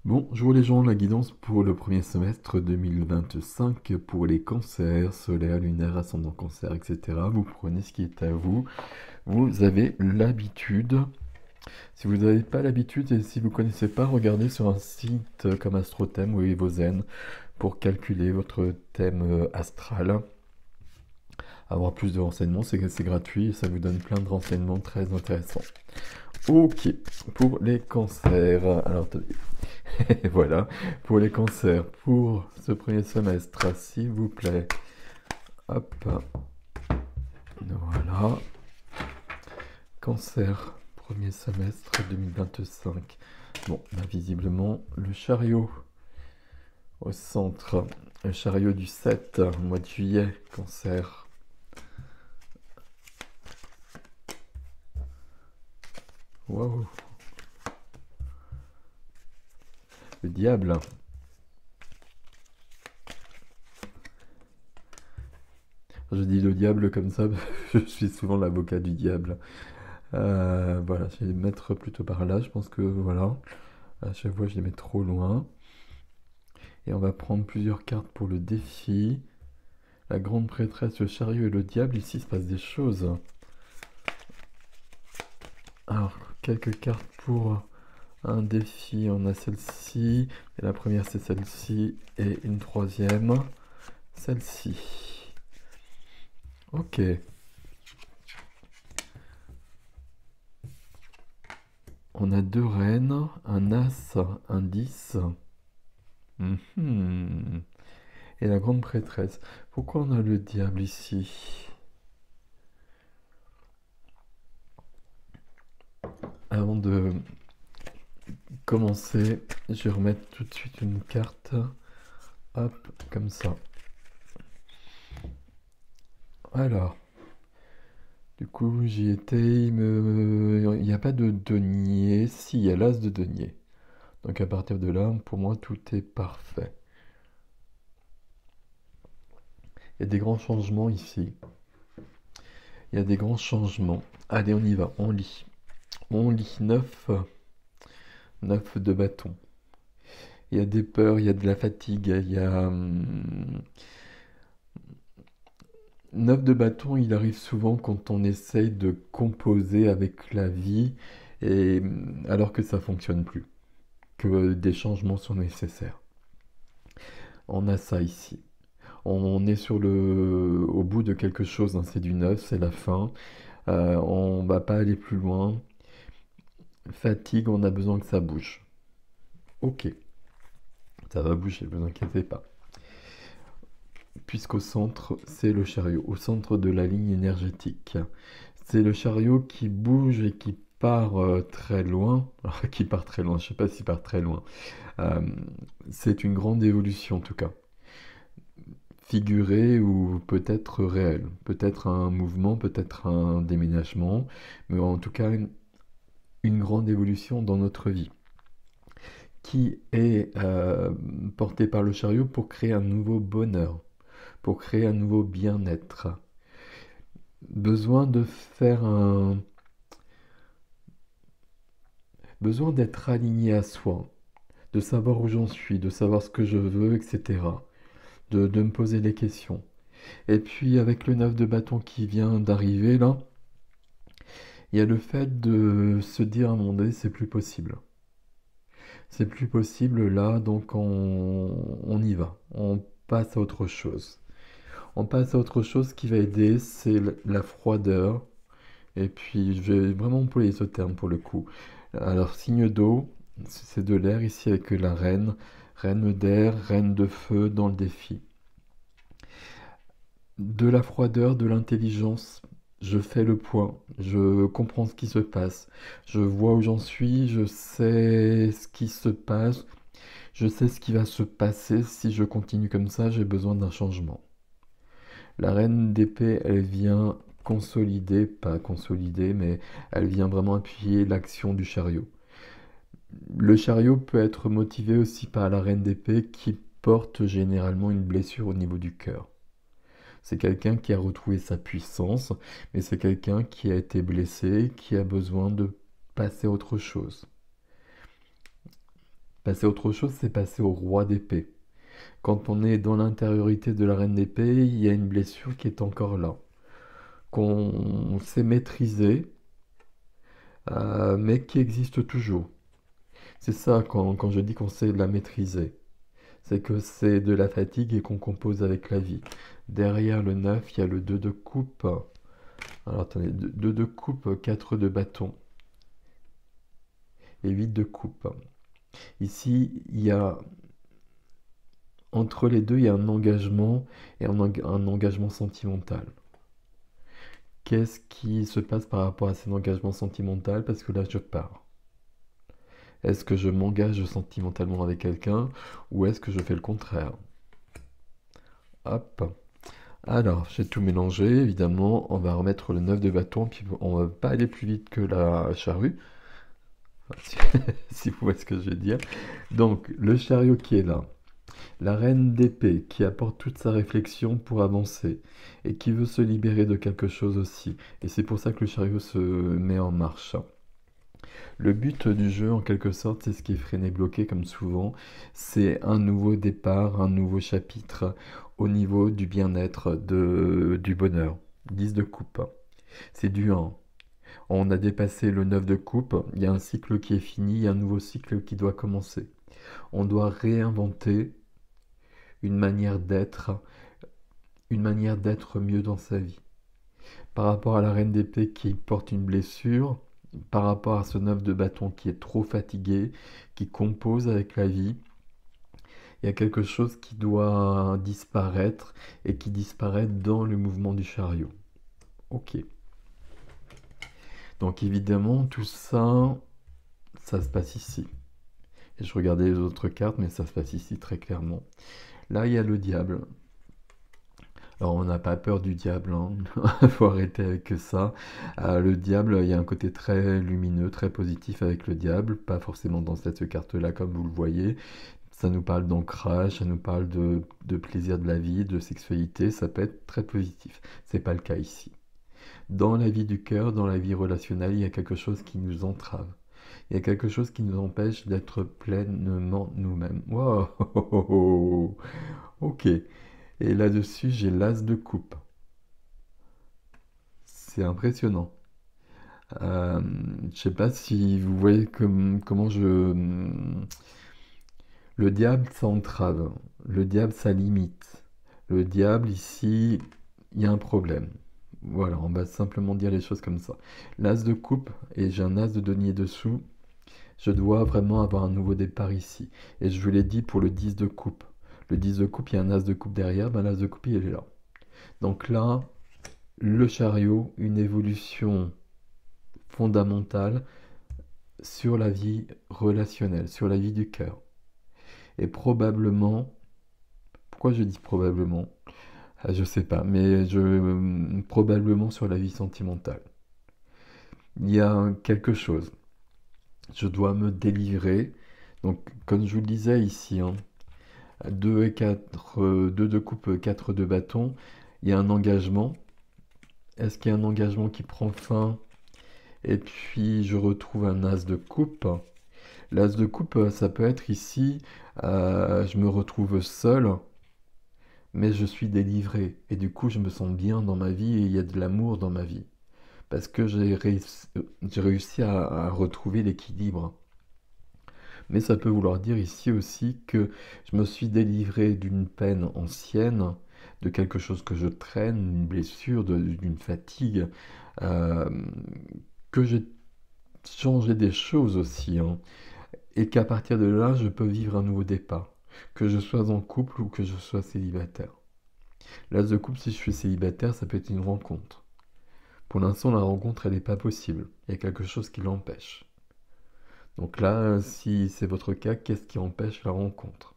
Bonjour les gens, la guidance pour le premier semestre 2025 pour les cancers, solaire, lunaire, ascendant cancer, etc. Vous prenez ce qui est à vous. Vous avez l'habitude. Si vous n'avez pas l'habitude et si vous ne connaissez pas, regardez sur un site comme AstroThème ou Evozen pour calculer votre thème astral. Avoir plus de renseignements, c'est gratuit et ça vous donne plein de renseignements très intéressants. Ok, pour les cancers. Alors, attendez. Voilà, pour les cancers, pour ce premier semestre, s'il vous plaît. Hop, voilà. Cancer, premier semestre 2025. Bon, bah, visiblement, le chariot au centre. Le chariot du 7, mois de juillet, cancer. Waouh. Le diable. Je dis le diable comme ça, je suis souvent l'avocat du diable. Voilà, je vais les mettre plutôt par là, je pense que voilà. À chaque fois, je les mets trop loin. Et on va prendre plusieurs cartes pour le défi. La grande prêtresse, le chariot et le diable, ici il se passe des choses. Alors, quelques cartes pour un défi. On a celle-ci. Et la première, c'est celle-ci. Et une troisième, celle-ci. Ok. On a deux reines, un as, un 10. Mhm. Et la grande prêtresse. Pourquoi on a le diable ici? Avant de commencer, je vais remettre tout de suite une carte. Hop, comme ça. Alors, du coup, j'y étais. Il n'y a pas de denier. Si, il y a l'as de denier. Donc à partir de là, pour moi, tout est parfait. Il y a des grands changements ici. Il y a des grands changements. Allez, on y va. On lit. On lit 9 de bâton. Il y a des peurs, il y a de la fatigue, il y a 9 de bâton, il arrive souvent quand on essaye de composer avec la vie, et alors que ça fonctionne plus, que des changements sont nécessaires. On a ça ici. On est au bout de quelque chose, hein, c'est du neuf, c'est la fin. On va pas aller plus loin. Fatigue, on a besoin que ça bouge. Ok, ça va bouger, ne vous inquiétez pas. Puisqu'au centre, c'est le chariot, au centre de la ligne énergétique. C'est le chariot qui bouge et qui part très loin. Alors, qui part très loin, je ne sais pas s'il part très loin. Euh, c'est une grande évolution en tout cas. Figurée ou peut-être réelle. Peut-être un mouvement, peut-être un déménagement. Mais en tout cas, une grande évolution dans notre vie. Qui est portée par le chariot pour créer un nouveau bonheur, pour créer un nouveau bien-être. Besoin de faire un... Besoin d'être aligné à soi, de savoir où j'en suis, de savoir ce que je veux, etc. De me poser des questions. Et puis avec le 9 de bâton qui vient d'arriver là, il y a le fait de se dire à un moment donné, c'est plus possible. C'est plus possible là, donc on y va. On passe à autre chose. On passe à autre chose qui va aider, c'est la froideur. Et puis, je vais vraiment employer ce terme pour le coup. Alors, signe d'eau, c'est de l'air ici avec la reine. Reine d'air, reine de feu dans le défi. De la froideur, de l'intelligence. Je fais le point, je comprends ce qui se passe. Je vois où j'en suis, je sais ce qui se passe. Je sais ce qui va se passer si je continue comme ça, j'ai besoin d'un changement. La reine d'épée, elle vient consolider, pas consolider, mais elle vient vraiment appuyer l'action du chariot. Le chariot peut être motivé aussi par la reine d'épée qui porte généralement une blessure au niveau du cœur. C'est quelqu'un qui a retrouvé sa puissance, mais c'est quelqu'un qui a été blessé, qui a besoin de passer à autre chose. Passer à autre chose, c'est passer au roi d'épée. Quand on est dans l'intériorité de la reine d'épée, il y a une blessure qui est encore là, qu'on sait maîtriser, mais qui existe toujours. C'est ça quand je dis qu'on sait la maîtriser. C'est que c'est de la fatigue et qu'on compose avec la vie. Derrière le 9, il y a le 2 de coupe. Alors attendez, 2 de coupe, 4 de bâton et 8 de coupe. Ici, il y a entre les deux, il y a un engagement et un engagement sentimental. Qu'est-ce qui se passe par rapport à cet engagement sentimental? Parce que là, je pars. Est-ce que je m'engage sentimentalement avec quelqu'un ou est-ce que je fais le contraire? Hop. Alors, j'ai tout mélangé, évidemment. On va remettre le 9 de bâton, puis on va pas aller plus vite que la charrue. Si, si vous voyez ce que je veux dire. Donc, le chariot qui est là. La reine d'épée qui apporte toute sa réflexion pour avancer et qui veut se libérer de quelque chose aussi. Et c'est pour ça que le chariot se met en marche. Le but du jeu, en quelque sorte, c'est ce qui est freiné, bloqué, comme souvent, c'est un nouveau départ, un nouveau chapitre au niveau du bien-être, du bonheur. 10 de coupe. C'est du 1. On a dépassé le 9 de coupe, il y a un cycle qui est fini, il y a un nouveau cycle qui doit commencer. On doit réinventer une manière d'être mieux dans sa vie. Par rapport à la reine d'épée qui porte une blessure, par rapport à ce 9 de bâton qui est trop fatigué, qui compose avec la vie, il y a quelque chose qui doit disparaître et qui disparaît dans le mouvement du chariot. Ok. Donc évidemment, tout ça, ça se passe ici. Et je regardais les autres cartes, mais ça se passe ici très clairement. Là, il y a le diable. Alors, on n'a pas peur du diable, hein. Faut arrêter avec ça. Le diable, il y a un côté très lumineux, très positif avec le diable, pas forcément dans cette carte-là comme vous le voyez. Ça nous parle d'ancrage, ça nous parle de plaisir de la vie, de sexualité, ça peut être très positif. C'est pas le cas ici. Dans la vie du cœur, dans la vie relationnelle, il y a quelque chose qui nous entrave. Il y a quelque chose qui nous empêche d'être pleinement nous-mêmes. Wow! Ok. Et là-dessus, j'ai l'as de coupe. C'est impressionnant. Je sais pas si vous voyez comment je... Le diable, ça entrave. Le diable, ça limite. Le diable, ici, il y a un problème. Voilà, on va simplement dire les choses comme ça. L'as de coupe, et j'ai un as de denier dessous. Je dois vraiment avoir un nouveau départ ici. Et je vous l'ai dit pour le 10 de coupe. Le 10 de coupe, il y a un as de coupe derrière. Ben, l'as de coupe, il est là. Donc là, le chariot, une évolution fondamentale sur la vie relationnelle, sur la vie du cœur. Et probablement, pourquoi je dis probablement? Je sais pas, mais probablement sur la vie sentimentale. Il y a quelque chose. Je dois me délivrer. Donc, comme je vous le disais ici, hein, 2 et 4, 2 de coupe, 4 de bâton, il y a un engagement. Est-ce qu'il y a un engagement qui prend fin? Et puis, je retrouve un as de coupe. L'as de coupe, ça peut être ici, je me retrouve seul, mais je suis délivré. Et du coup, je me sens bien dans ma vie et il y a de l'amour dans ma vie. Parce que j'ai réussi à retrouver l'équilibre. Mais ça peut vouloir dire ici aussi que je me suis délivré d'une peine ancienne, de quelque chose que je traîne, d'une blessure, d'une fatigue, euh, que j'ai changé des choses aussi, hein. Et qu'à partir de là, je peux vivre un nouveau départ, que je sois en couple ou que je sois célibataire. L'as de couple, si je suis célibataire, ça peut être une rencontre. Pour l'instant, la rencontre, elle n'est pas possible. Il y a quelque chose qui l'empêche. Donc là, si c'est votre cas, qu'est-ce qui empêche la rencontre?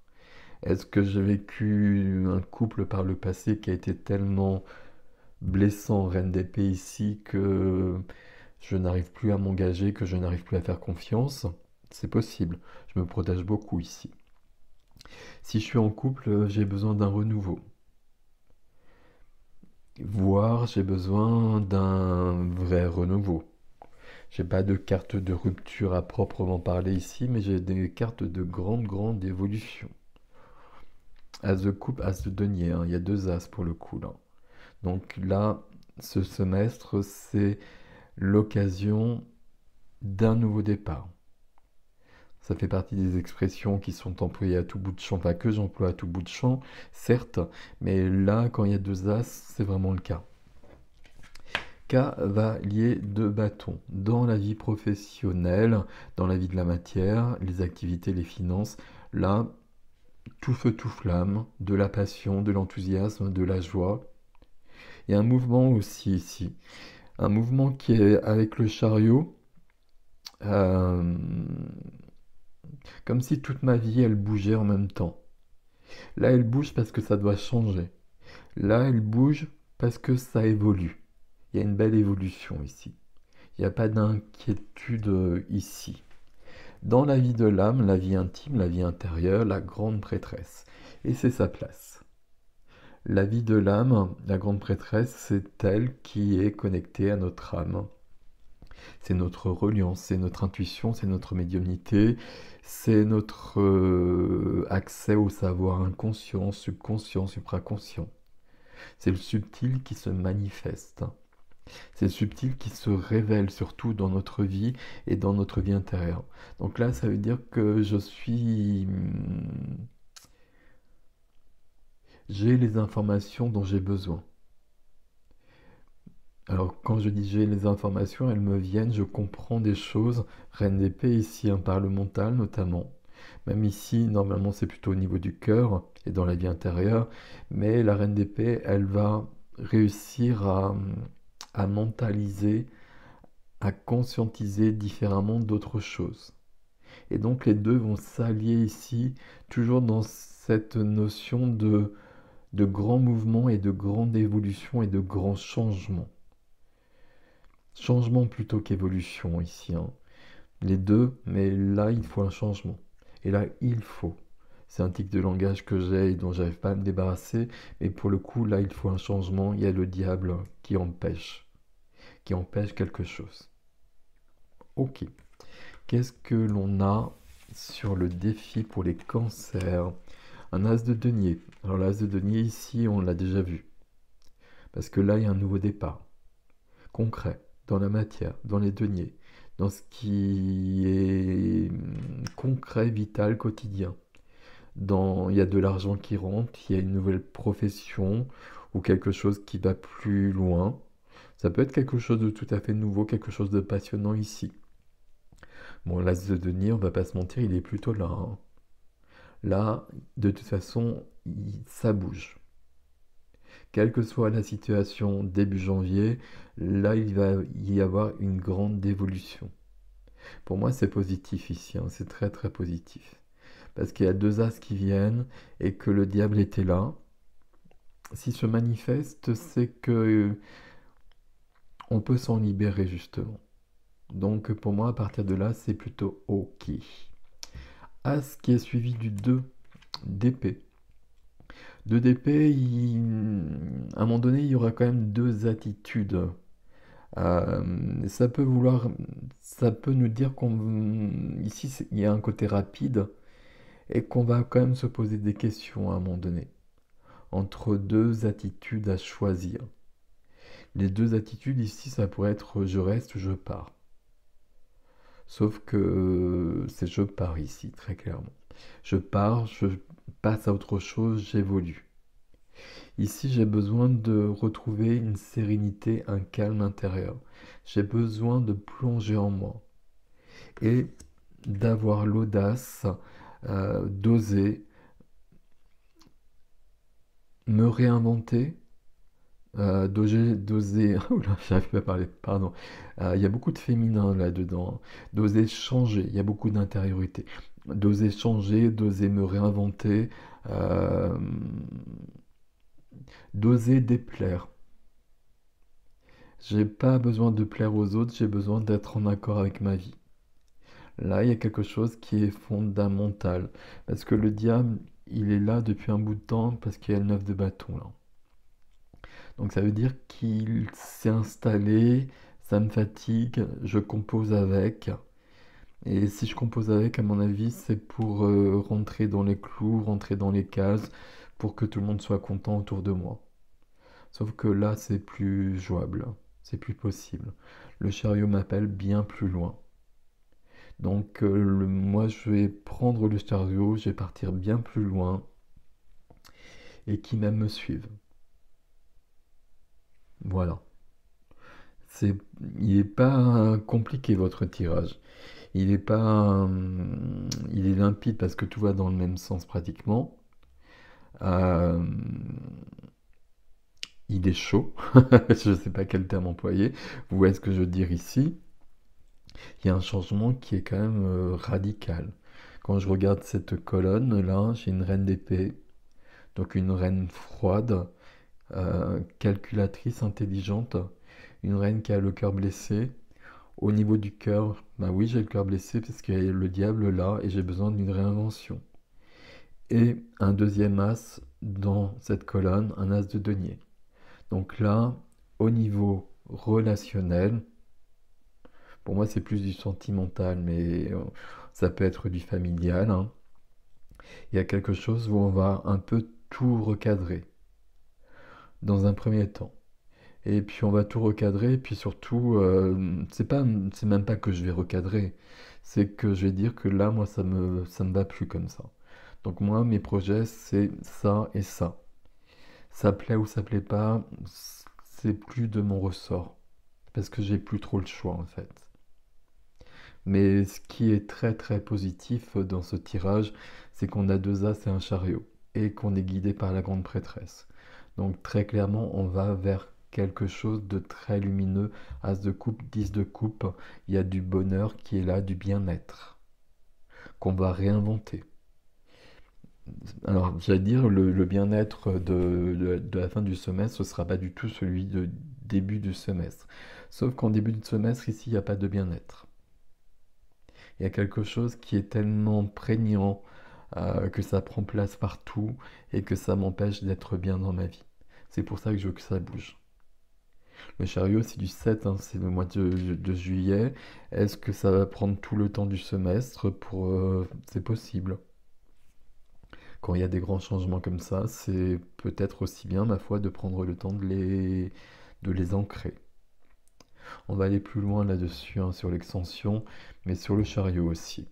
Est-ce que j'ai vécu un couple par le passé qui a été tellement blessant, reine d'épée ici, que je n'arrive plus à m'engager, que je n'arrive plus à faire confiance? C'est possible. Je me protège beaucoup ici. Si je suis en couple, j'ai besoin d'un renouveau. Voire j'ai besoin d'un vrai renouveau. J'ai pas de carte de rupture à proprement parler ici, mais j'ai des cartes de grande évolution. As de coupe, as de denier, hein. Il y a deux as pour le coup là. Donc là, ce semestre, c'est l'occasion d'un nouveau départ. Ça fait partie des expressions qui sont employées à tout bout de champ, pas que j'emploie à tout bout de champ, certes, mais là, quand il y a deux as, c'est vraiment le cas. Cavalier de bâton. Dans la vie professionnelle, dans la vie de la matière, les activités, les finances, là, tout feu, tout flamme, de la passion, de l'enthousiasme, de la joie. Il y a un mouvement aussi ici. Un mouvement qui est avec le chariot, euh, comme si toute ma vie, elle bougeait en même temps. Là, elle bouge parce que ça doit changer. Là, elle bouge parce que ça évolue. Il y a une belle évolution ici. Il n'y a pas d'inquiétude ici. Dans la vie de l'âme, la vie intime, la vie intérieure, la grande prêtresse. Et c'est sa place. La vie de l'âme, la grande prêtresse, c'est elle qui est connectée à notre âme. C'est notre reliance, c'est notre intuition, c'est notre médiumnité, c'est notre accès au savoir inconscient, subconscient, supraconscient. C'est le subtil qui se manifeste. C'est le subtil qui se révèle surtout dans notre vie et dans notre vie intérieure. Donc là, ça veut dire que j'ai les informations dont j'ai besoin. Alors quand je dis j'ai les informations, elles me viennent, je comprends des choses. Reine d'épée ici, par le mental notamment. Même ici, normalement c'est plutôt au niveau du cœur et dans la vie intérieure. Mais la reine d'épée, elle va réussir à mentaliser, à conscientiser différemment d'autres choses. Et donc les deux vont s'allier ici, toujours dans cette notion de grands mouvements et de grande évolution et de grands changements. Changement plutôt qu'évolution ici, hein. Les deux, mais là il faut un changement. Et là il faut. C'est un tic de langage que j'ai et dont j'arrive pas à me débarrasser. Mais pour le coup, là il faut un changement. Il y a le diable qui empêche quelque chose. Ok. Qu'est-ce que l'on a sur le défi pour les cancers? Un as de denier. Alors l'as de denier ici, on l'a déjà vu. Parce que là, il y a un nouveau départ. Concret, dans la matière, dans les deniers, dans ce qui est concret, vital, quotidien. Il y a de l'argent qui rentre, il y a une nouvelle profession ou quelque chose qui va plus loin. Ça peut être quelque chose de tout à fait nouveau, quelque chose de passionnant ici. Bon, l'as de denier, on va pas se mentir, il est plutôt là, hein. Là, de toute façon, ça bouge. Quelle que soit la situation début janvier, là, il va y avoir une grande évolution. Pour moi, c'est positif ici, hein, c'est très positif. Parce qu'il y a deux as qui viennent et que le diable était là. S'il se manifeste, c'est que on peut s'en libérer justement. Donc pour moi, à partir de là, c'est plutôt ok. As qui est suivi du 2 d'épée. 2 d'épée, à un moment donné, il y aura quand même deux attitudes. Ça peut nous dire ici, il y a un côté rapide et qu'on va quand même se poser des questions à un moment donné. Entre deux attitudes à choisir. Les deux attitudes ici, ça pourrait être je reste ou je pars. Sauf que c'est je pars ici, très clairement. Je pars, je passe à autre chose, j'évolue. Ici, j'ai besoin de retrouver une sérénité, un calme intérieur. J'ai besoin de plonger en moi et d'avoir l'audace d'oser me réinventer, d'oser, oula, j'arrive pas à parler, pardon. Il y a beaucoup de féminin là-dedans, hein. D'oser changer, il y a beaucoup d'intériorité. D'oser changer, d'oser me réinventer, euh, d'oser déplaire. J'ai pas besoin de plaire aux autres, j'ai besoin d'être en accord avec ma vie. Là, il y a quelque chose qui est fondamental. Parce que le diable, il est là depuis un bout de temps parce qu'il y a le 9 de bâton là. Donc ça veut dire qu'il s'est installé, Ça me fatigue, je compose avec. Et si je compose avec, à mon avis, c'est pour rentrer dans les clous, rentrer dans les cases, pour que tout le monde soit content autour de moi. Sauf que là, c'est plus jouable, c'est plus possible. Le chariot m'appelle bien plus loin. Donc moi, je vais prendre le chariot, je vais partir bien plus loin, et qui même me suivent. Voilà. C'est, il n'est pas compliqué votre tirage. Il est pas, il est limpide parce que tout va dans le même sens pratiquement. Euh, il est chaud. Je ne sais pas quel terme employer. Vous voyez ce que je veux dire ici? Il y a un changement qui est quand même radical. Quand je regarde cette colonne là, j'ai une reine d'épée, donc une reine froide, calculatrice, intelligente, une reine qui a le cœur blessé. Au niveau du cœur, bah oui, j'ai le cœur blessé parce qu'il y a le diable là et j'ai besoin d'une réinvention. Et un deuxième as dans cette colonne, un as de denier. Donc là, au niveau relationnel, pour moi c'est plus du sentimental, mais ça peut être du familial, hein. Il y a quelque chose où on va un peu tout recadrer dans un premier temps. Et puis on va tout recadrer, et puis surtout, c'est même pas que je vais recadrer, c'est que je vais dire que là, moi, ça me va plus comme ça. Donc moi, mes projets, c'est ça et ça. Ça plaît ou ça plaît pas, c'est plus de mon ressort, parce que j'ai plus trop le choix en fait. Mais ce qui est très très positif dans ce tirage, c'est qu'on a deux as et un chariot, et qu'on est guidé par la grande prêtresse. Donc très clairement, on va vers quelque chose de très lumineux. As de coupe, 10 de coupe, il y a du bonheur qui est là, du bien-être, qu'on va réinventer. Alors, j'allais dire, le bien-être de la fin du semestre, ce ne sera pas du tout celui de début du semestre. Sauf qu'en début de semestre, ici, il n'y a pas de bien-être. Il y a quelque chose qui est tellement prégnant que ça prend place partout et que ça m'empêche d'être bien dans ma vie. C'est pour ça que je veux que ça bouge. Le chariot, c'est du 7, hein, c'est le mois de juillet. Est-ce que ça va prendre tout le temps du semestre pour... c'est possible. Quand il y a des grands changements comme ça, c'est peut-être aussi bien, ma foi, de prendre le temps de les ancrer. On va aller plus loin là-dessus, hein, sur l'extension, mais sur le chariot aussi.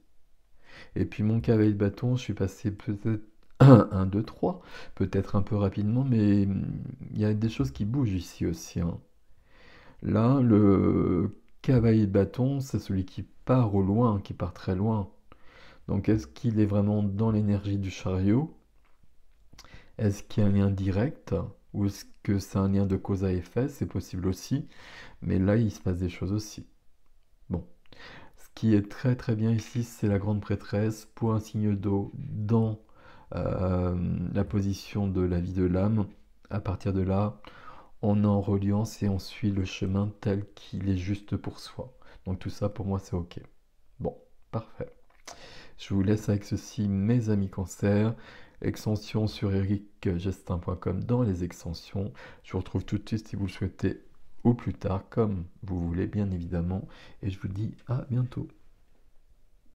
Et puis mon cavalier de bâton, je suis passé peut-être 1, 2, 3, peut-être un peu rapidement, mais il y a des choses qui bougent ici aussi, hein. Là, le cavalier de bâton, c'est celui qui part au loin, qui part très loin. Donc est-ce qu'il est vraiment dans l'énergie du chariot? Est-ce qu'il y a un lien direct? Ou est-ce que c'est un lien de cause à effet? C'est possible aussi. Mais là, il se passe des choses aussi. Bon. Ce qui est très très bien ici, c'est la grande prêtresse pour un signe d'eau dans la position de la vie de l'âme. À partir de là, on est en reliance et on suit le chemin tel qu'il est juste pour soi. Donc tout ça, pour moi, c'est OK. Bon, parfait. Je vous laisse avec ceci, mes amis cancer. Extension sur ericgestin.com dans les extensions. Je vous retrouve tout de suite si vous le souhaitez, ou plus tard, comme vous voulez, bien évidemment. Et je vous dis à bientôt.